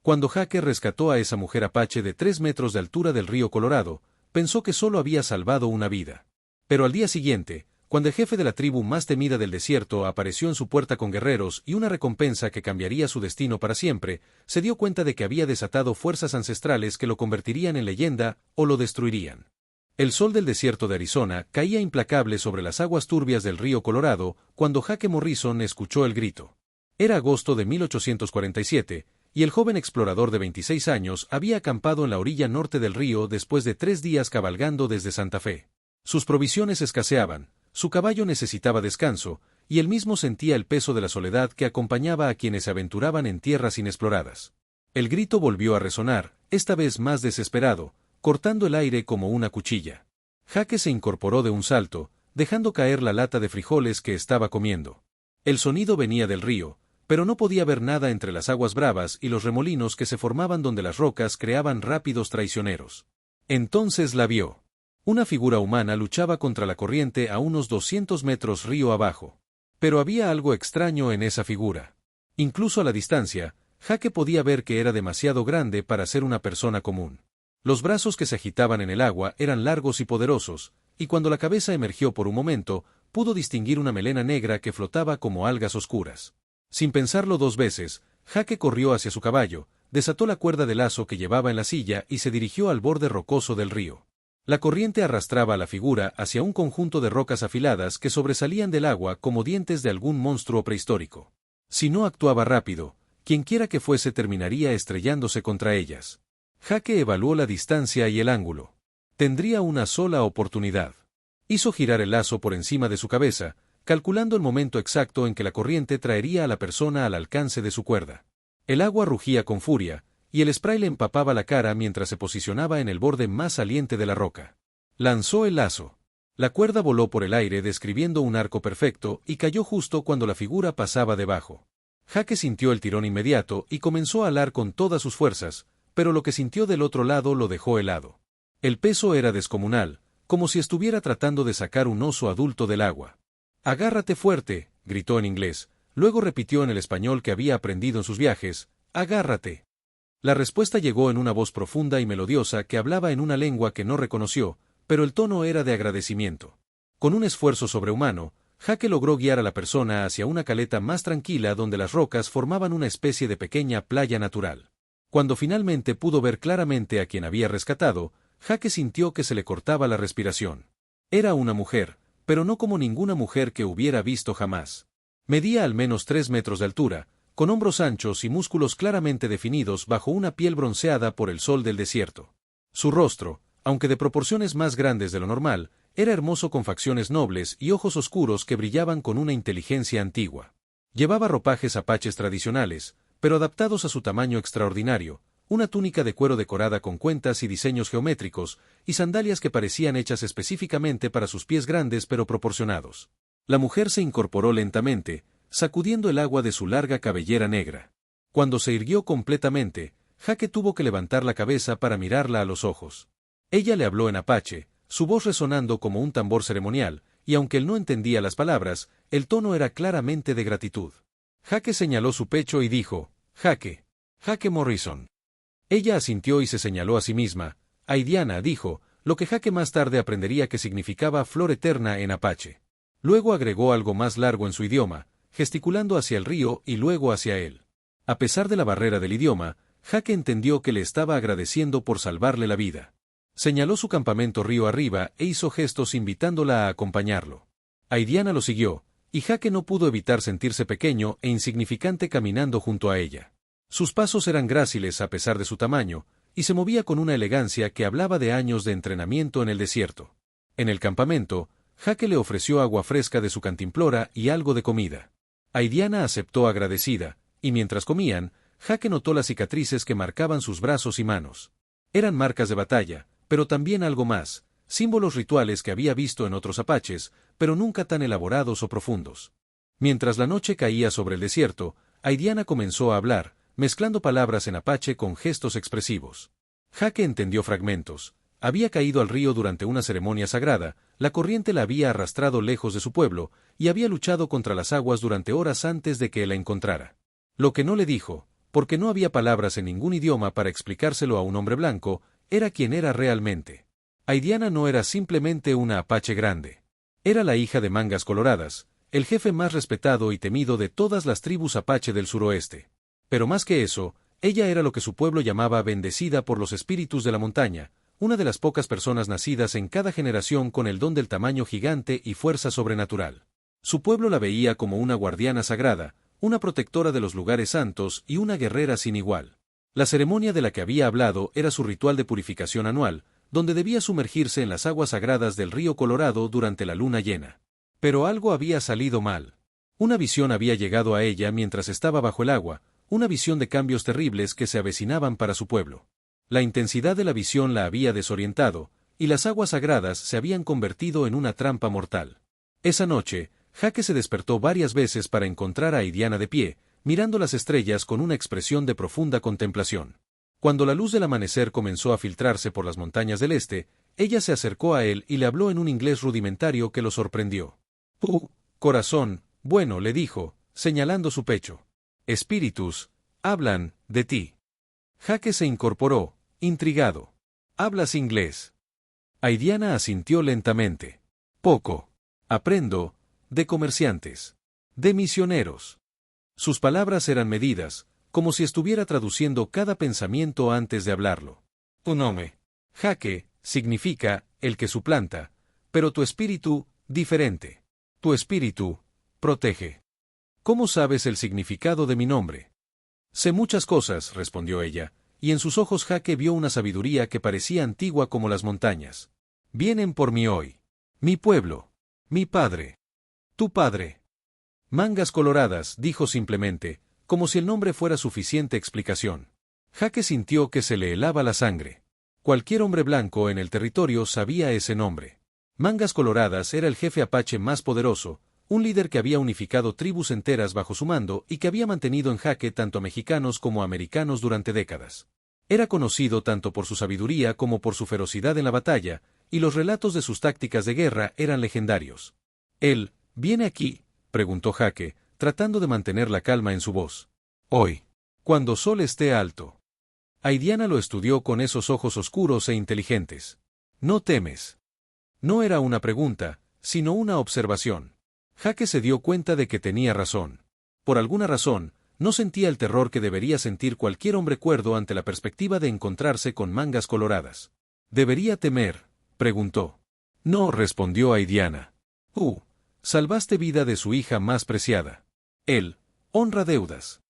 Cuando Jaque rescató a esa mujer apache de 3 metros de altura del río Colorado, pensó que solo había salvado una vida. Pero al día siguiente, cuando el jefe de la tribu más temida del desierto apareció en su puerta con guerreros y una recompensa que cambiaría su destino para siempre, se dio cuenta de que había desatado fuerzas ancestrales que lo convertirían en leyenda o lo destruirían. El sol del desierto de Arizona caía implacable sobre las aguas turbias del río Colorado cuando Jaque Morrison escuchó el grito. Era agosto de 1847, y el joven explorador de 26 años había acampado en la orilla norte del río después de 3 días cabalgando desde Santa Fe. Sus provisiones escaseaban, su caballo necesitaba descanso, y él mismo sentía el peso de la soledad que acompañaba a quienes se aventuraban en tierras inexploradas. El grito volvió a resonar, esta vez más desesperado, cortando el aire como una cuchilla. Jaque se incorporó de un salto, dejando caer la lata de frijoles que estaba comiendo. El sonido venía del río, pero no podía ver nada entre las aguas bravas y los remolinos que se formaban donde las rocas creaban rápidos traicioneros. Entonces la vio. Una figura humana luchaba contra la corriente a unos 200 metros río abajo. Pero había algo extraño en esa figura. Incluso a la distancia, Jaque podía ver que era demasiado grande para ser una persona común. Los brazos que se agitaban en el agua eran largos y poderosos, y cuando la cabeza emergió por un momento, pudo distinguir una melena negra que flotaba como algas oscuras. Sin pensarlo 2 veces, Jaque corrió hacia su caballo, desató la cuerda de lazo que llevaba en la silla y se dirigió al borde rocoso del río. La corriente arrastraba a la figura hacia un conjunto de rocas afiladas que sobresalían del agua como dientes de algún monstruo prehistórico. Si no actuaba rápido, quienquiera que fuese terminaría estrellándose contra ellas. Jaque evaluó la distancia y el ángulo. Tendría una sola oportunidad. Hizo girar el lazo por encima de su cabeza, calculando el momento exacto en que la corriente traería a la persona al alcance de su cuerda. El agua rugía con furia, y el spray le empapaba la cara mientras se posicionaba en el borde más saliente de la roca. Lanzó el lazo. La cuerda voló por el aire describiendo un arco perfecto y cayó justo cuando la figura pasaba debajo. Jaque sintió el tirón inmediato y comenzó a alar con todas sus fuerzas, pero lo que sintió del otro lado lo dejó helado. El peso era descomunal, como si estuviera tratando de sacar un oso adulto del agua. «Agárrate fuerte», gritó en inglés, luego repitió en el español que había aprendido en sus viajes, «agárrate». La respuesta llegó en una voz profunda y melodiosa que hablaba en una lengua que no reconoció, pero el tono era de agradecimiento. Con un esfuerzo sobrehumano, Jaque logró guiar a la persona hacia una caleta más tranquila donde las rocas formaban una especie de pequeña playa natural. Cuando finalmente pudo ver claramente a quien había rescatado, Jaque sintió que se le cortaba la respiración. Era una mujer, pero no como ninguna mujer que hubiera visto jamás. Medía al menos 3 metros de altura, con hombros anchos y músculos claramente definidos bajo una piel bronceada por el sol del desierto. Su rostro, aunque de proporciones más grandes de lo normal, era hermoso con facciones nobles y ojos oscuros que brillaban con una inteligencia antigua. Llevaba ropajes apaches tradicionales, pero adaptados a su tamaño extraordinario, una túnica de cuero decorada con cuentas y diseños geométricos, y sandalias que parecían hechas específicamente para sus pies grandes pero proporcionados. La mujer se incorporó lentamente, sacudiendo el agua de su larga cabellera negra. Cuando se irguió completamente, Jaque tuvo que levantar la cabeza para mirarla a los ojos. Ella le habló en apache, su voz resonando como un tambor ceremonial, y aunque él no entendía las palabras, el tono era claramente de gratitud. Jaque señaló su pecho y dijo, «Jaque. Jaque Morrison». Ella asintió y se señaló a sí misma. «Aidiana», dijo, lo que Jaque más tarde aprendería que significaba flor eterna en apache. Luego agregó algo más largo en su idioma, gesticulando hacia el río y luego hacia él. A pesar de la barrera del idioma, Jaque entendió que le estaba agradeciendo por salvarle la vida. Señaló su campamento río arriba e hizo gestos invitándola a acompañarlo. Aidiana lo siguió, y Jaque no pudo evitar sentirse pequeño e insignificante caminando junto a ella. Sus pasos eran gráciles a pesar de su tamaño, y se movía con una elegancia que hablaba de años de entrenamiento en el desierto. En el campamento, Jaque le ofreció agua fresca de su cantimplora y algo de comida. Aidiana aceptó agradecida, y mientras comían, Jaque notó las cicatrices que marcaban sus brazos y manos. Eran marcas de batalla, pero también algo más, símbolos rituales que había visto en otros apaches, pero nunca tan elaborados o profundos. Mientras la noche caía sobre el desierto, Aidiana comenzó a hablar, mezclando palabras en apache con gestos expresivos. Jaque entendió fragmentos. Había caído al río durante una ceremonia sagrada, la corriente la había arrastrado lejos de su pueblo, y había luchado contra las aguas durante horas antes de que la encontrara. Lo que no le dijo, porque no había palabras en ningún idioma para explicárselo a un hombre blanco, era quien era realmente. Aidiana no era simplemente una apache grande. Era la hija de Mangas Coloradas, el jefe más respetado y temido de todas las tribus apache del suroeste. Pero más que eso, ella era lo que su pueblo llamaba bendecida por los espíritus de la montaña, una de las pocas personas nacidas en cada generación con el don del tamaño gigante y fuerza sobrenatural. Su pueblo la veía como una guardiana sagrada, una protectora de los lugares santos y una guerrera sin igual. La ceremonia de la que había hablado era su ritual de purificación anual, donde debía sumergirse en las aguas sagradas del río Colorado durante la luna llena. Pero algo había salido mal. Una visión había llegado a ella mientras estaba bajo el agua, una visión de cambios terribles que se avecinaban para su pueblo. La intensidad de la visión la había desorientado, y las aguas sagradas se habían convertido en una trampa mortal. Esa noche, Jake se despertó varias veces para encontrar a Aidiana de pie, mirando las estrellas con una expresión de profunda contemplación. Cuando la luz del amanecer comenzó a filtrarse por las montañas del este, ella se acercó a él y le habló en un inglés rudimentario que lo sorprendió. Corazón, bueno, le dijo, señalando su pecho. Espíritus, hablan, de ti. Jake se incorporó, intrigado. ¿Hablas inglés? Aidiana asintió lentamente. Poco. Aprendo, de comerciantes. De misioneros. Sus palabras eran medidas, como si estuviera traduciendo cada pensamiento antes de hablarlo. Tu nombre, Jake, significa, el que suplanta, pero tu espíritu, diferente. Tu espíritu, protege. ¿Cómo sabes el significado de mi nombre? Sé muchas cosas, respondió ella, y en sus ojos Jake vio una sabiduría que parecía antigua como las montañas. Vienen por mí hoy. Mi pueblo. Mi padre. Tu padre. Mangas Coloradas, dijo simplemente, como si el nombre fuera suficiente explicación. Jake sintió que se le helaba la sangre. Cualquier hombre blanco en el territorio sabía ese nombre. Mangas Coloradas era el jefe apache más poderoso, un líder que había unificado tribus enteras bajo su mando y que había mantenido en jaque tanto a mexicanos como a americanos durante décadas. Era conocido tanto por su sabiduría como por su ferocidad en la batalla, y los relatos de sus tácticas de guerra eran legendarios. «¿Él viene aquí?», preguntó Jake, tratando de mantener la calma en su voz. «Hoy. Cuando sol esté alto». Aidiana lo estudió con esos ojos oscuros e inteligentes. «¿No temes?». No era una pregunta, sino una observación. Jake se dio cuenta de que tenía razón. Por alguna razón, no sentía el terror que debería sentir cualquier hombre cuerdo ante la perspectiva de encontrarse con Mangas Coloradas. «¿Debería temer?», preguntó. «No», respondió Aidiana. Salvaste vida de su hija más preciada. Él honra deudas».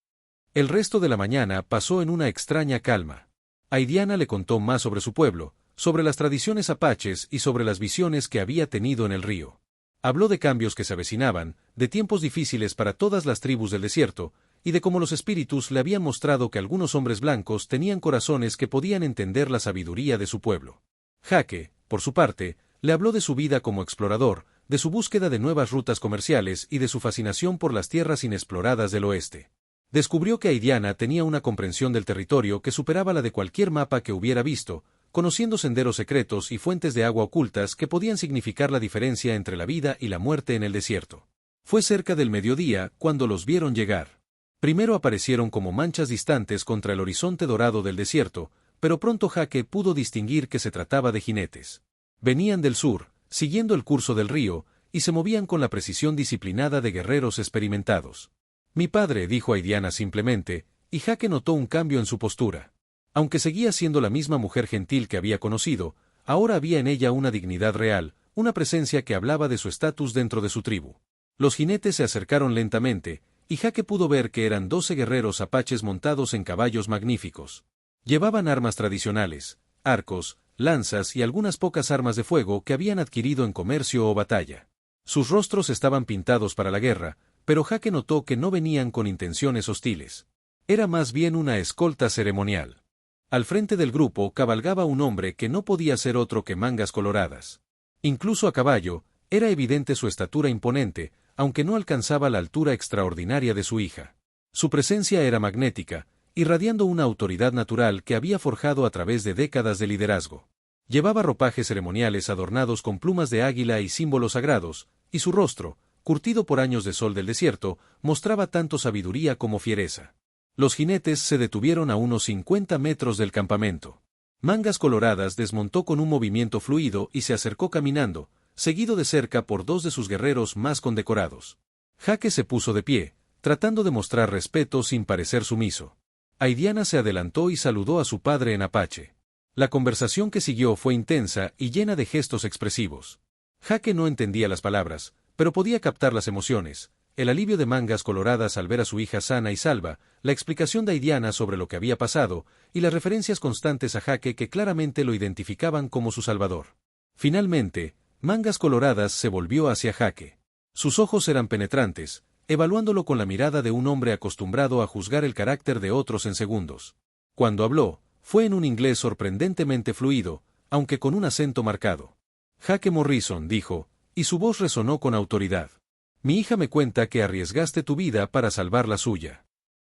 El resto de la mañana pasó en una extraña calma. Aidiana le contó más sobre su pueblo, sobre las tradiciones apaches y sobre las visiones que había tenido en el río. Habló de cambios que se avecinaban, de tiempos difíciles para todas las tribus del desierto, y de cómo los espíritus le habían mostrado que algunos hombres blancos tenían corazones que podían entender la sabiduría de su pueblo. Jake, por su parte, le habló de su vida como explorador, de su búsqueda de nuevas rutas comerciales y de su fascinación por las tierras inexploradas del oeste. Descubrió que Aidiana tenía una comprensión del territorio que superaba la de cualquier mapa que hubiera visto, conociendo senderos secretos y fuentes de agua ocultas que podían significar la diferencia entre la vida y la muerte en el desierto. Fue cerca del mediodía cuando los vieron llegar. Primero aparecieron como manchas distantes contra el horizonte dorado del desierto, pero pronto Jake pudo distinguir que se trataba de jinetes. Venían del sur, siguiendo el curso del río, y se movían con la precisión disciplinada de guerreros experimentados. «Mi padre», dijo Aidiana simplemente, y Jake notó un cambio en su postura. Aunque seguía siendo la misma mujer gentil que había conocido, ahora había en ella una dignidad real, una presencia que hablaba de su estatus dentro de su tribu. Los jinetes se acercaron lentamente, y Jake pudo ver que eran 12 guerreros apaches montados en caballos magníficos. Llevaban armas tradicionales, arcos, lanzas y algunas pocas armas de fuego que habían adquirido en comercio o batalla. Sus rostros estaban pintados para la guerra, pero Jake notó que no venían con intenciones hostiles. Era más bien una escolta ceremonial. Al frente del grupo cabalgaba un hombre que no podía ser otro que Mangas Coloradas. Incluso a caballo, era evidente su estatura imponente, aunque no alcanzaba la altura extraordinaria de su hija. Su presencia era magnética, irradiando una autoridad natural que había forjado a través de décadas de liderazgo. Llevaba ropajes ceremoniales adornados con plumas de águila y símbolos sagrados, y su rostro, curtido por años de sol del desierto, mostraba tanto sabiduría como fiereza. Los jinetes se detuvieron a unos 50 metros del campamento. Mangas Coloradas desmontó con un movimiento fluido y se acercó caminando, seguido de cerca por dos de sus guerreros más condecorados. Jake se puso de pie, tratando de mostrar respeto sin parecer sumiso. Aidiana se adelantó y saludó a su padre en apache. La conversación que siguió fue intensa y llena de gestos expresivos. Jake no entendía las palabras, pero podía captar las emociones, el alivio de Mangas Coloradas al ver a su hija sana y salva, la explicación de Aidiana sobre lo que había pasado, y las referencias constantes a Jake que claramente lo identificaban como su salvador. Finalmente, Mangas Coloradas se volvió hacia Jake. Sus ojos eran penetrantes, evaluándolo con la mirada de un hombre acostumbrado a juzgar el carácter de otros en segundos. Cuando habló, fue en un inglés sorprendentemente fluido, aunque con un acento marcado. Jake Morrison, dijo, y su voz resonó con autoridad. Mi hija me cuenta que arriesgaste tu vida para salvar la suya.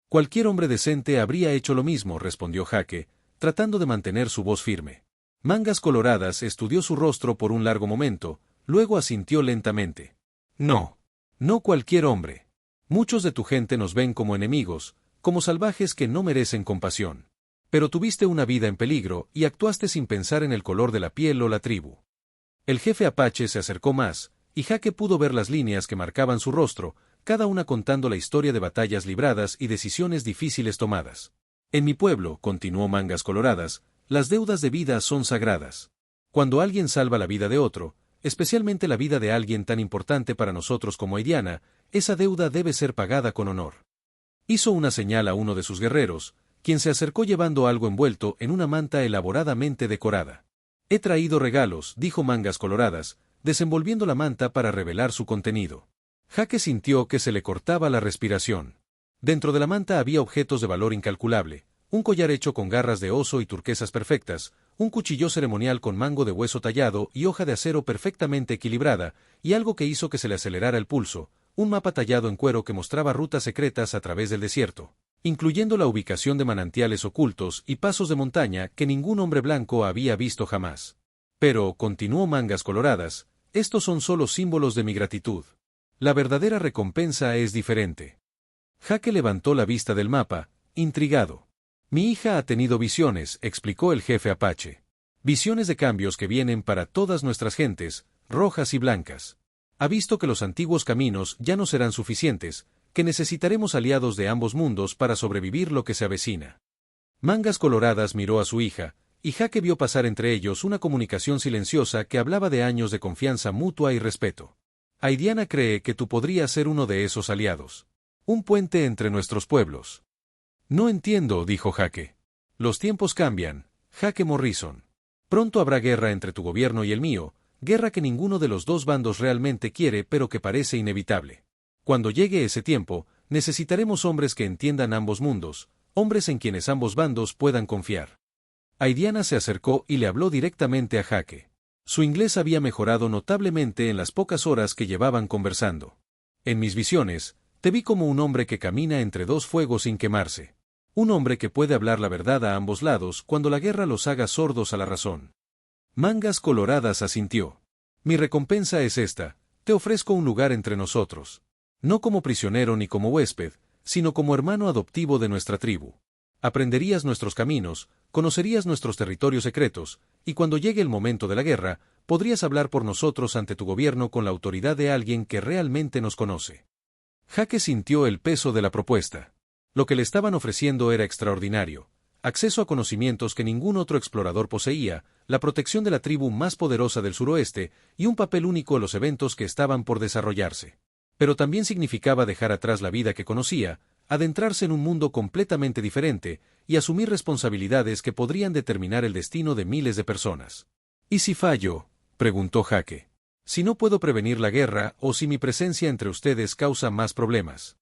Cualquier hombre decente habría hecho lo mismo, respondió Jake, tratando de mantener su voz firme. Mangas Coloradas estudió su rostro por un largo momento, luego asintió lentamente. No. No cualquier hombre. Muchos de tu gente nos ven como enemigos, como salvajes que no merecen compasión. Pero tuviste una vida en peligro y actuaste sin pensar en el color de la piel o la tribu. El jefe apache se acercó más, y Jake pudo ver las líneas que marcaban su rostro, cada una contando la historia de batallas libradas y decisiones difíciles tomadas. En mi pueblo, continuó Mangas Coloradas, las deudas de vida son sagradas. Cuando alguien salva la vida de otro, especialmente la vida de alguien tan importante para nosotros como Aidiana, esa deuda debe ser pagada con honor. Hizo una señal a uno de sus guerreros, quien se acercó llevando algo envuelto en una manta elaboradamente decorada. He traído regalos, dijo Mangas Coloradas, desenvolviendo la manta para revelar su contenido. Jake sintió que se le cortaba la respiración. Dentro de la manta había objetos de valor incalculable, un collar hecho con garras de oso y turquesas perfectas, un cuchillo ceremonial con mango de hueso tallado y hoja de acero perfectamente equilibrada, y algo que hizo que se le acelerara el pulso, un mapa tallado en cuero que mostraba rutas secretas a través del desierto, incluyendo la ubicación de manantiales ocultos y pasos de montaña que ningún hombre blanco había visto jamás. Pero, continuó Mangas Coloradas, estos son solo símbolos de mi gratitud. La verdadera recompensa es diferente. Jake levantó la vista del mapa, intrigado. Mi hija ha tenido visiones, explicó el jefe apache. Visiones de cambios que vienen para todas nuestras gentes, rojas y blancas. Ha visto que los antiguos caminos ya no serán suficientes, que necesitaremos aliados de ambos mundos para sobrevivir lo que se avecina. Mangas Coloradas miró a su hija, y Jake vio pasar entre ellos una comunicación silenciosa que hablaba de años de confianza mutua y respeto. Aidiana cree que tú podrías ser uno de esos aliados. Un puente entre nuestros pueblos. No entiendo, dijo Jake. Los tiempos cambian, Jake Morrison. Pronto habrá guerra entre tu gobierno y el mío, guerra que ninguno de los dos bandos realmente quiere pero que parece inevitable. Cuando llegue ese tiempo, necesitaremos hombres que entiendan ambos mundos, hombres en quienes ambos bandos puedan confiar. Aidiana se acercó y le habló directamente a Jake. Su inglés había mejorado notablemente en las pocas horas que llevaban conversando. En mis visiones, te vi como un hombre que camina entre dos fuegos sin quemarse. Un hombre que puede hablar la verdad a ambos lados cuando la guerra los haga sordos a la razón. Mangas Coloradas asintió. Mi recompensa es esta, te ofrezco un lugar entre nosotros. No como prisionero ni como huésped, sino como hermano adoptivo de nuestra tribu. Aprenderías nuestros caminos, conocerías nuestros territorios secretos, y cuando llegue el momento de la guerra, podrías hablar por nosotros ante tu gobierno con la autoridad de alguien que realmente nos conoce. Jake sintió el peso de la propuesta. Lo que le estaban ofreciendo era extraordinario. Acceso a conocimientos que ningún otro explorador poseía, la protección de la tribu más poderosa del suroeste, y un papel único en los eventos que estaban por desarrollarse. Pero también significaba dejar atrás la vida que conocía, adentrarse en un mundo completamente diferente, y asumir responsabilidades que podrían determinar el destino de miles de personas. ¿Y si fallo?, preguntó Jake. Si no puedo prevenir la guerra o si mi presencia entre ustedes causa más problemas.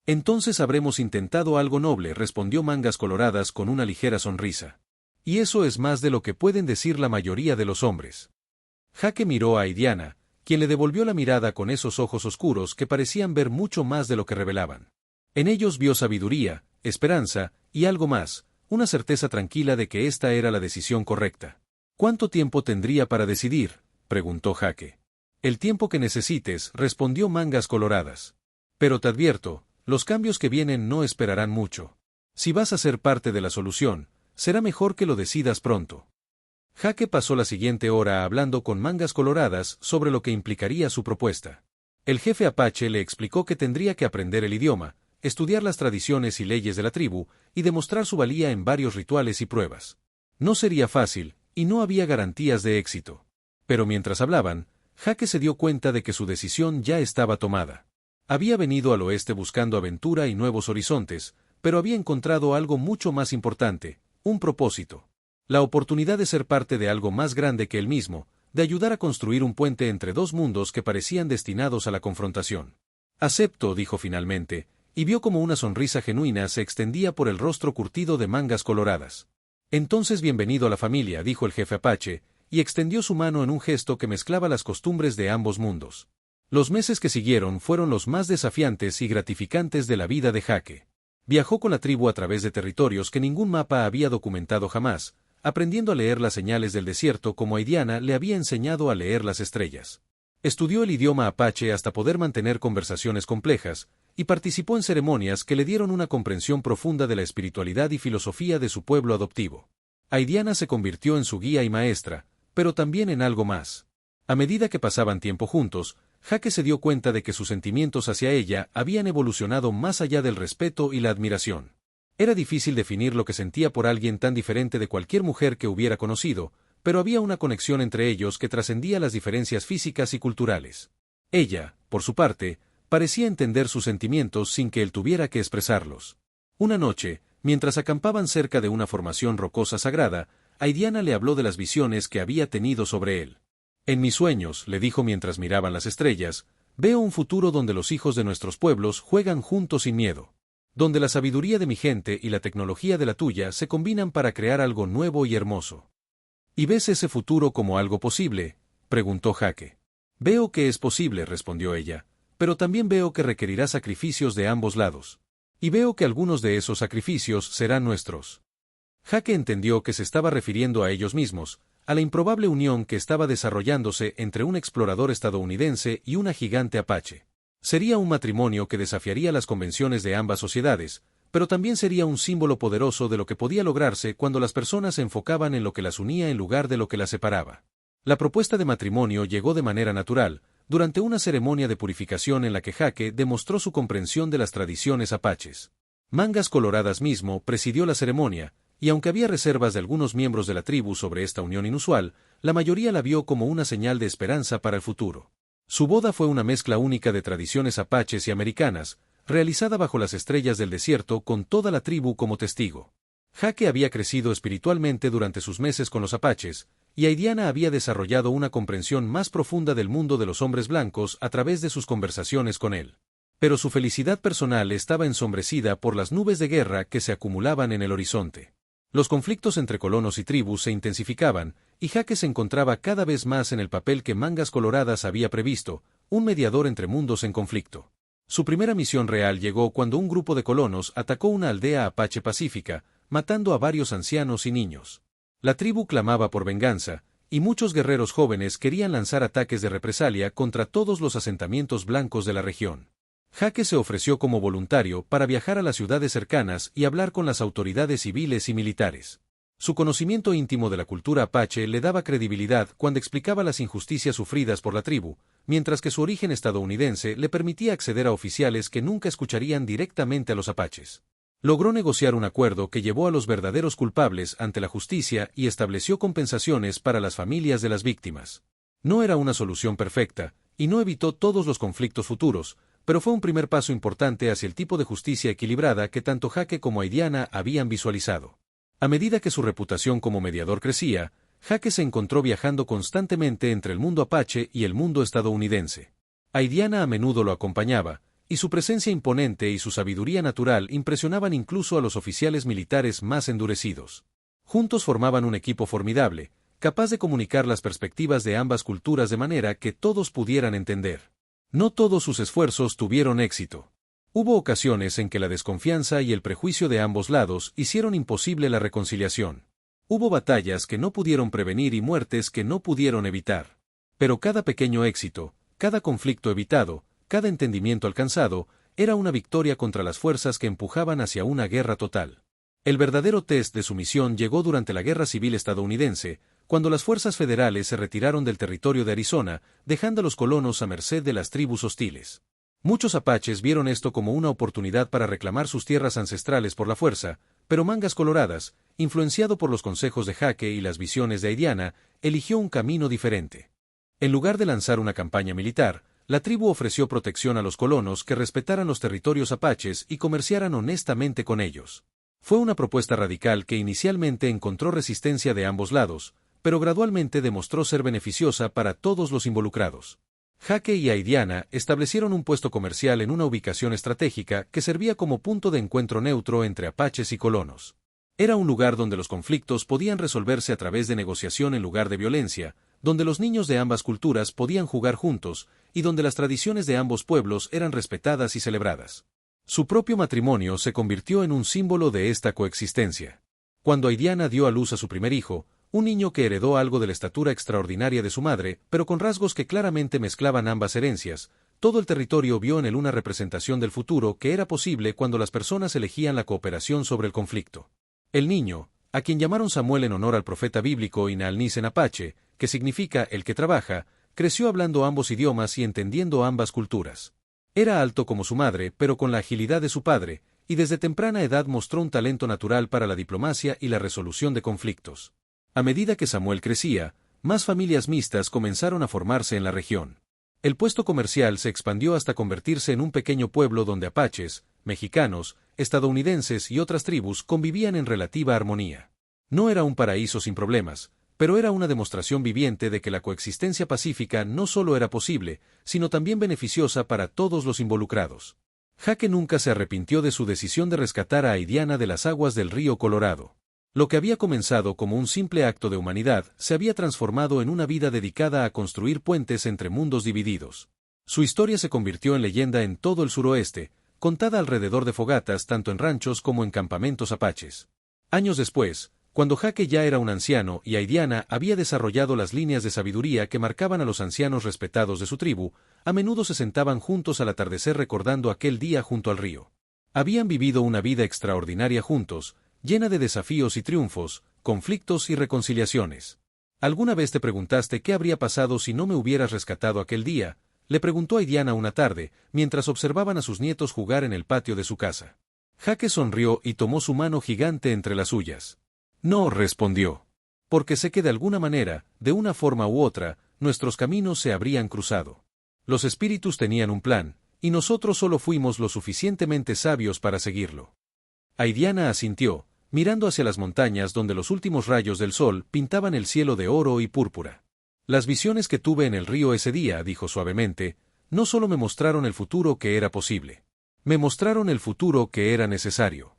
Entonces habremos intentado algo noble, respondió Mangas Coloradas con una ligera sonrisa. Y eso es más de lo que pueden decir la mayoría de los hombres. Jake miró a Aidiana, quien le devolvió la mirada con esos ojos oscuros que parecían ver mucho más de lo que revelaban. En ellos vio sabiduría, esperanza, y algo más, una certeza tranquila de que esta era la decisión correcta. ¿Cuánto tiempo tendría para decidir?, preguntó Jake. El tiempo que necesites, respondió Mangas Coloradas. Pero te advierto, los cambios que vienen no esperarán mucho. Si vas a ser parte de la solución, será mejor que lo decidas pronto. Jake pasó la siguiente hora hablando con Mangas Coloradas sobre lo que implicaría su propuesta. El jefe apache le explicó que tendría que aprender el idioma, estudiar las tradiciones y leyes de la tribu, y demostrar su valía en varios rituales y pruebas. No sería fácil, y no había garantías de éxito. Pero mientras hablaban, Jake se dio cuenta de que su decisión ya estaba tomada. Había venido al oeste buscando aventura y nuevos horizontes, pero había encontrado algo mucho más importante, un propósito. La oportunidad de ser parte de algo más grande que él mismo, de ayudar a construir un puente entre dos mundos que parecían destinados a la confrontación. Acepto, dijo finalmente, y vio como una sonrisa genuina se extendía por el rostro curtido de Mangas Coloradas. Entonces bienvenido a la familia, dijo el jefe apache, y extendió su mano en un gesto que mezclaba las costumbres de ambos mundos. Los meses que siguieron fueron los más desafiantes y gratificantes de la vida de Jake. Viajó con la tribu a través de territorios que ningún mapa había documentado jamás, aprendiendo a leer las señales del desierto como Aidiana le había enseñado a leer las estrellas. Estudió el idioma apache hasta poder mantener conversaciones complejas, y participó en ceremonias que le dieron una comprensión profunda de la espiritualidad y filosofía de su pueblo adoptivo. Aidiana se convirtió en su guía y maestra, pero también en algo más. A medida que pasaban tiempo juntos, Jake se dio cuenta de que sus sentimientos hacia ella habían evolucionado más allá del respeto y la admiración. Era difícil definir lo que sentía por alguien tan diferente de cualquier mujer que hubiera conocido, pero había una conexión entre ellos que trascendía las diferencias físicas y culturales. Ella, por su parte, parecía entender sus sentimientos sin que él tuviera que expresarlos. Una noche, mientras acampaban cerca de una formación rocosa sagrada, Aidiana le habló de las visiones que había tenido sobre él. En mis sueños, le dijo mientras miraban las estrellas, veo un futuro donde los hijos de nuestros pueblos juegan juntos sin miedo. Donde la sabiduría de mi gente y la tecnología de la tuya se combinan para crear algo nuevo y hermoso. ¿Y ves ese futuro como algo posible?, preguntó Jake. Veo que es posible, respondió ella, pero también veo que requerirá sacrificios de ambos lados. Y veo que algunos de esos sacrificios serán nuestros. Jake entendió que se estaba refiriendo a ellos mismos, a la improbable unión que estaba desarrollándose entre un explorador estadounidense y una gigante apache. Sería un matrimonio que desafiaría las convenciones de ambas sociedades, pero también sería un símbolo poderoso de lo que podía lograrse cuando las personas se enfocaban en lo que las unía en lugar de lo que las separaba. La propuesta de matrimonio llegó de manera natural, durante una ceremonia de purificación en la que Jake demostró su comprensión de las tradiciones apaches. Mangas Coloradas mismo presidió la ceremonia, y aunque había reservas de algunos miembros de la tribu sobre esta unión inusual, la mayoría la vio como una señal de esperanza para el futuro. Su boda fue una mezcla única de tradiciones apaches y americanas, realizada bajo las estrellas del desierto con toda la tribu como testigo. Jake había crecido espiritualmente durante sus meses con los apaches, y Aidiana había desarrollado una comprensión más profunda del mundo de los hombres blancos a través de sus conversaciones con él. Pero su felicidad personal estaba ensombrecida por las nubes de guerra que se acumulaban en el horizonte. Los conflictos entre colonos y tribus se intensificaban, y Jake se encontraba cada vez más en el papel que Mangas Coloradas había previsto, un mediador entre mundos en conflicto. Su primera misión real llegó cuando un grupo de colonos atacó una aldea apache pacífica, matando a varios ancianos y niños. La tribu clamaba por venganza, y muchos guerreros jóvenes querían lanzar ataques de represalia contra todos los asentamientos blancos de la región. Jake se ofreció como voluntario para viajar a las ciudades cercanas y hablar con las autoridades civiles y militares. Su conocimiento íntimo de la cultura apache le daba credibilidad cuando explicaba las injusticias sufridas por la tribu, mientras que su origen estadounidense le permitía acceder a oficiales que nunca escucharían directamente a los apaches. Logró negociar un acuerdo que llevó a los verdaderos culpables ante la justicia y estableció compensaciones para las familias de las víctimas. No era una solución perfecta, y no evitó todos los conflictos futuros, pero fue un primer paso importante hacia el tipo de justicia equilibrada que tanto Jake como Aidiana habían visualizado. A medida que su reputación como mediador crecía, Jake se encontró viajando constantemente entre el mundo apache y el mundo estadounidense. Aidiana a menudo lo acompañaba, y su presencia imponente y su sabiduría natural impresionaban incluso a los oficiales militares más endurecidos. Juntos formaban un equipo formidable, capaz de comunicar las perspectivas de ambas culturas de manera que todos pudieran entender. No todos sus esfuerzos tuvieron éxito. Hubo ocasiones en que la desconfianza y el prejuicio de ambos lados hicieron imposible la reconciliación. Hubo batallas que no pudieron prevenir y muertes que no pudieron evitar. Pero cada pequeño éxito, cada conflicto evitado, cada entendimiento alcanzado, era una victoria contra las fuerzas que empujaban hacia una guerra total. El verdadero test de su misión llegó durante la Guerra Civil estadounidense, cuando las fuerzas federales se retiraron del territorio de Arizona, dejando a los colonos a merced de las tribus hostiles. Muchos apaches vieron esto como una oportunidad para reclamar sus tierras ancestrales por la fuerza, pero Mangas Coloradas, influenciado por los consejos de Jaque y las visiones de Aidiana, eligió un camino diferente. En lugar de lanzar una campaña militar, la tribu ofreció protección a los colonos que respetaran los territorios apaches y comerciaran honestamente con ellos. Fue una propuesta radical que inicialmente encontró resistencia de ambos lados, pero gradualmente demostró ser beneficiosa para todos los involucrados. Jaque y Aidiana establecieron un puesto comercial en una ubicación estratégica que servía como punto de encuentro neutro entre apaches y colonos. Era un lugar donde los conflictos podían resolverse a través de negociación en lugar de violencia, donde los niños de ambas culturas podían jugar juntos, y donde las tradiciones de ambos pueblos eran respetadas y celebradas. Su propio matrimonio se convirtió en un símbolo de esta coexistencia. Cuando Aidiana dio a luz a su primer hijo, un niño que heredó algo de la estatura extraordinaria de su madre, pero con rasgos que claramente mezclaban ambas herencias, todo el territorio vio en él una representación del futuro que era posible cuando las personas elegían la cooperación sobre el conflicto. El niño, a quien llamaron Samuel en honor al profeta bíblico Inalnis en apache, que significa el que trabaja, creció hablando ambos idiomas y entendiendo ambas culturas. Era alto como su madre, pero con la agilidad de su padre, y desde temprana edad mostró un talento natural para la diplomacia y la resolución de conflictos. A medida que Samuel crecía, más familias mixtas comenzaron a formarse en la región. El puesto comercial se expandió hasta convertirse en un pequeño pueblo donde apaches, mexicanos, estadounidenses y otras tribus convivían en relativa armonía. No era un paraíso sin problemas, pero era una demostración viviente de que la coexistencia pacífica no solo era posible, sino también beneficiosa para todos los involucrados. Jaque nunca se arrepintió de su decisión de rescatar a Aidiana de las aguas del río Colorado. Lo que había comenzado como un simple acto de humanidad se había transformado en una vida dedicada a construir puentes entre mundos divididos. Su historia se convirtió en leyenda en todo el suroeste, contada alrededor de fogatas tanto en ranchos como en campamentos apaches. Años después, cuando Jaque ya era un anciano y Aidiana había desarrollado las líneas de sabiduría que marcaban a los ancianos respetados de su tribu, a menudo se sentaban juntos al atardecer recordando aquel día junto al río. Habían vivido una vida extraordinaria juntos, llena de desafíos y triunfos, conflictos y reconciliaciones. ¿Alguna vez te preguntaste qué habría pasado si no me hubieras rescatado aquel día?, le preguntó Aidiana una tarde, mientras observaban a sus nietos jugar en el patio de su casa. Jaque sonrió y tomó su mano gigante entre las suyas. No, respondió. Porque sé que de alguna manera, de una forma u otra, nuestros caminos se habrían cruzado. Los espíritus tenían un plan, y nosotros solo fuimos lo suficientemente sabios para seguirlo. Aidiana asintió, mirando hacia las montañas donde los últimos rayos del sol pintaban el cielo de oro y púrpura. Las visiones que tuve en el río ese día, dijo suavemente, no solo me mostraron el futuro que era posible. Me mostraron el futuro que era necesario.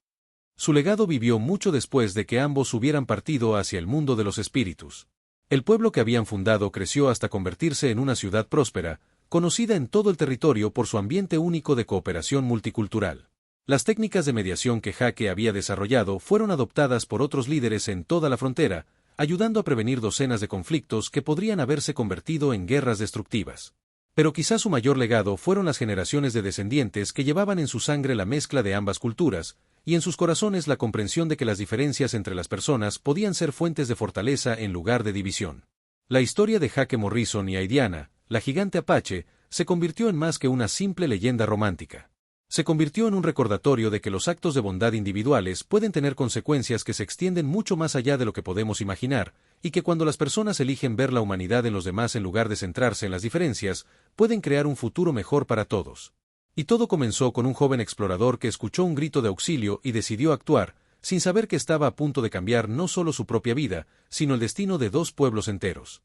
Su legado vivió mucho después de que ambos hubieran partido hacia el mundo de los espíritus. El pueblo que habían fundado creció hasta convertirse en una ciudad próspera, conocida en todo el territorio por su ambiente único de cooperación multicultural. Las técnicas de mediación que Jaque había desarrollado fueron adoptadas por otros líderes en toda la frontera, ayudando a prevenir docenas de conflictos que podrían haberse convertido en guerras destructivas. Pero quizás su mayor legado fueron las generaciones de descendientes que llevaban en su sangre la mezcla de ambas culturas, y en sus corazones la comprensión de que las diferencias entre las personas podían ser fuentes de fortaleza en lugar de división. La historia de Jaque Morrison y Aidiana, la gigante apache, se convirtió en más que una simple leyenda romántica. Se convirtió en un recordatorio de que los actos de bondad individuales pueden tener consecuencias que se extienden mucho más allá de lo que podemos imaginar, y que cuando las personas eligen ver la humanidad en los demás en lugar de centrarse en las diferencias, pueden crear un futuro mejor para todos. Y todo comenzó con un joven explorador que escuchó un grito de auxilio y decidió actuar, sin saber que estaba a punto de cambiar no solo su propia vida, sino el destino de 2 pueblos enteros.